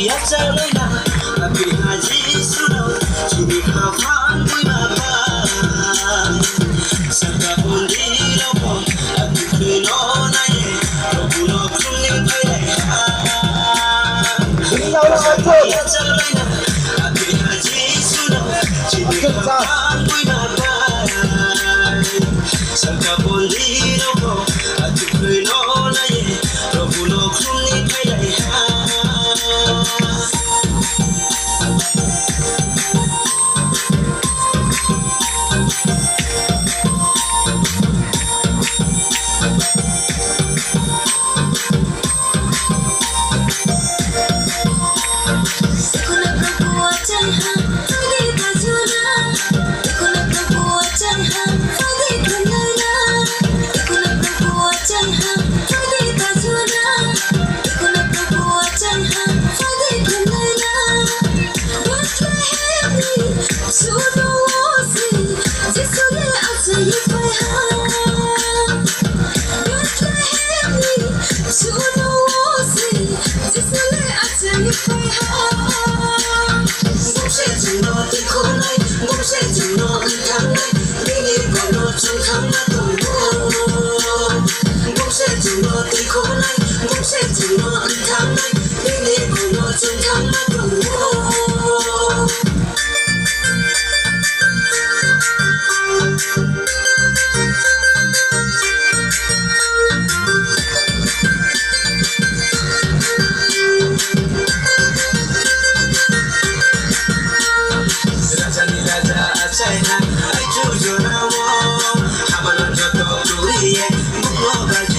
Jalena, Api Haji Suno, Chini Kapan Buimaba, Saka Undi Lopo, Api Pino Naye, Robuno Kuning Paileha. Jalena, Api Haji Suno, Chini Kapan Buimaba, Saka Undi Lopo, Api Pino Naye, Robuno Kuning Paileha. China, I choose your name. I'm not your doctor, yeah.